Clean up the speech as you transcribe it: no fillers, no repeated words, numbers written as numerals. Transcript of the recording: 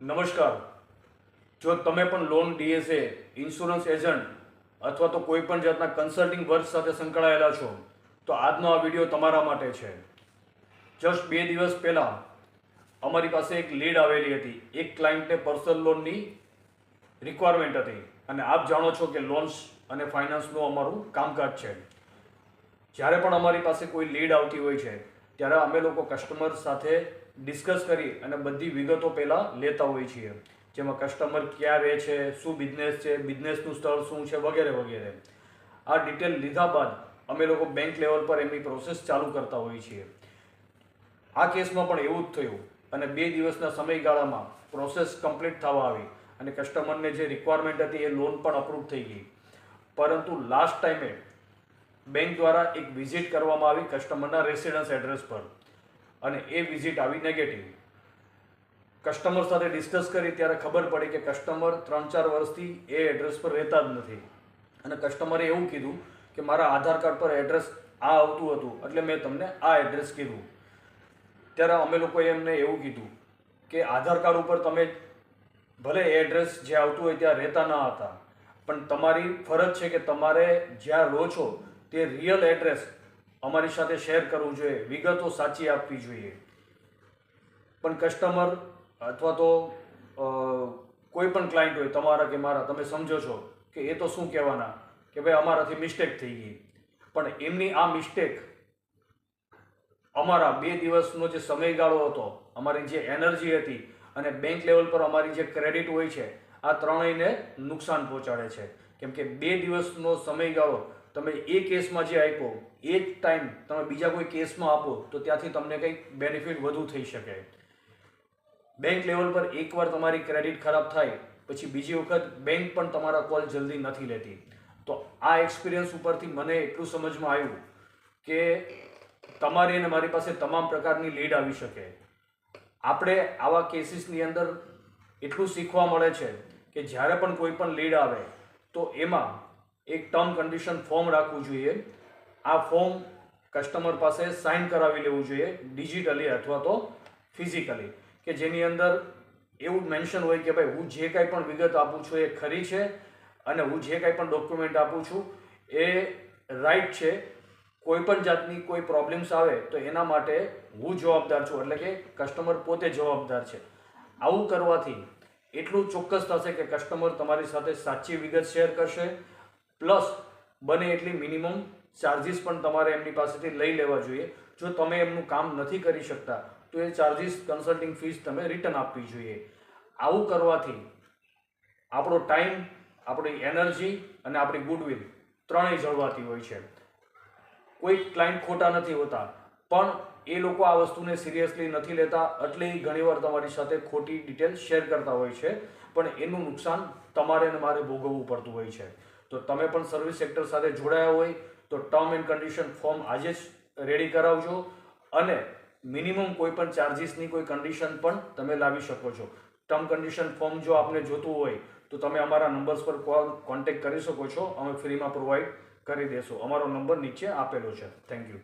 નમસ્કાર. જો તમે પણ લોન ડીએસએ, ઇન્સ્યોરન્સ એજન્ટ અથવા તો કોઈ પણ જાતના કન્સલ્ટિંગ વર્ક સાથે સંકળાયેલા છો તો આજનો આ વિડીયો તમારા માટે છે. જસ્ટ 2 દિવસ પહેલાં અમારી પાસે એક લીડ આવેલી હતી. એક ક્લાયન્ટને પર્સનલ લોનની રિક્વાયરમેન્ટ હતી અને આપ જાણો છો કે લોન્સ અને ફાઇનાન્સનું અમારું કામકાજ છે. જ્યારે પણ અમારી પાસે કોઈ લીડ આવતી હોય છે ત્યારે અમે લોકો કસ્ટમર સાથે ડિસ્કસ કરી અને બધી વિગતો પહેલાં લેતા હોઈએ છીએ, જેમાં કસ્ટમર ક્યાં રહે છે, શું બિઝનેસ છે, બિઝનેસનું સ્થળ શું છે, વગેરે વગેરે. આ ડિટેલ લીધા બાદ અમે લોકો બેંક લેવલ પર એમની પ્રોસેસ ચાલુ કરતા હોઈએ છીએ. આ કેસમાં પણ એવું જ થયું અને 2 દિવસના સમયગાળામાં પ્રોસેસ કમ્પ્લીટ થવા આવી અને કસ્ટમરને જે રિક્વાયરમેન્ટ હતી એ લોન પણ અપ્રૂવ થઈ ગઈ. પરંતુ લાસ્ટ ટાઈમે બેંક દ્વારા એક વિઝિટ કરવામાં આવી કસ્ટમરના રેસિડન્સ એડ્રેસ પર અને એ વિઝિટ આવી નેગેટિવ. કસ્ટમર સાથે ડિસ્કસ કરી ત્યારે ખબર પડી કે કસ્ટમર 3-4 વર્ષથી એ એડ્રેસ પર રહેતા જ નથી અને કસ્ટમરે એવું કીધું કે મારા આધાર કાર્ડ પર એડ્રેસ આ આવતું હતું એટલે મેં તમને આ એડ્રેસ કીધું. ત્યારે અમે લોકોએ એમને એવું કીધું કે આધાર કાર્ડ ઉપર તમે ભલે એડ્રેસ જે આવતું હોય ત્યાં રહેતા ન હતા, પણ તમારી ફરજ છે કે તમારે જ્યાં રહો છો તે રિયલ એડ્રેસ અમારી સાથે શેર કરવું જોઈએ, વિગતો સાચી આપવી જોઈએ. પણ કસ્ટમર અથવા તો કોઈ પણ ક્લાયન્ટ હોય તમારા કે મારા, તમે સમજો છો કે એ તો શું કહેવાના કે ભાઈ અમારાથી મિસ્ટેક થઈ ગઈ. પણ એમની આ મિસ્ટેક અમારા 2 દિવસનો જે સમયગાળો હતો, અમારી જે એનર્જી હતી અને બેંક લેવલ પર અમારી જે ક્રેડિટ હોય છે, આ ત્રણેયને નુકસાન પહોંચાડે છે. કેમ કે 2 દિવસનો સમયગાળો તમે એ કેસમાં જે આપ્યો એ જ ટાઈમ તમે બીજા કોઈ કેસમાં આપો તો ત્યાંથી તમને કંઈક બેનિફિટ વધુ થઈ શકે. બેંક લેવલ પર એકવાર તમારી ક્રેડિટ ખરાબ થાય પછી બીજી વખત બેંક પણ તમારા કોલ જલ્દી નથી લેતી. તો આ એક્સપિરિયન્સ ઉપરથી મને એટલું સમજમાં આવ્યું કે તમારી અને મારી પાસે તમામ પ્રકારની લીડ આવી શકે. આપણે આવા કેસીસની અંદર એટલું શીખવા મળે છે કે જ્યારે પણ કોઈ પણ લીડ આવે તો એમાં એક ટર્મ કન્ડિશન ફોર્મ રાખવું જોઈએ. આ ફોર્મ કસ્ટમર પાસે સાઇન કરાવી લેવું જોઈએ, ડિજિટલી અથવા તો ફિઝિકલી, કે જેની અંદર એવું મેન્શન હોય કે ભાઈ હું જે કાંઈ પણ વિગત આપું છું એ ખરી છે અને હું જે કાંઈ પણ ડોક્યુમેન્ટ આપું છું એ રાઈટ છે. કોઈ પણ જાતની કોઈ પ્રોબ્લેમ્સ આવે તો એના માટે હું જવાબદાર છું, એટલે કે કસ્ટમર પોતે જવાબદાર છે. આવું કરવાથી એટલું ચોક્કસ થશે કે કસ્ટમર તમારી સાથે સાચી વિગત શેર કરશે, પ્લસ બને એટલી મિનિમમ ચાર્જિસ પણ તમારે એમની પાસેથી લઈ લેવા જોઈએ. જો તમે એમનું કામ નથી કરી શકતા તો એ ચાર્જિસ, કન્સલ્ટિંગ ફીસ તમે રિટર્ન આપવી જોઈએ. આવું કરવાથી આપણો ટાઈમ, આપણી એનર્જી અને આપણી ગુડવિલ ત્રણેય જળવાતી હોય છે. કોઈ ક્લાયન્ટ ખોટા નથી હોતા, પણ એ લોકો આ વસ્તુને સિરિયસલી નથી લેતા એટલે ઘણીવાર તમારી સાથે ખોટી ડિટેલ શેર કરતા હોય છે, પણ એનું નુકસાન તમારે અને મારે ભોગવવું પડતું હોય છે. તો તમે પણ સર્વિસ સેક્ટર સાથે જોડાયા હોય તો ટર્મ એન્ડ કન્ડિશન ફોર્મ આજે જ રેડી કરાવજો અને મિનિમમ કોઈ પણ ચાર્જિસની કોઈ કન્ડિશન પણ તમે લાવી શકો છો. ટર્મ કન્ડિશન ફોર્મ જો આપને જોતું હોય તો તમે અમારા નંબર્સ પર કોન્ટેક્ટ કરી શકો છો. અમે ફ્રીમાં પ્રોવાઈડ કરી દેશું. અમારો નંબર નીચે આપેલો છે. Thank you.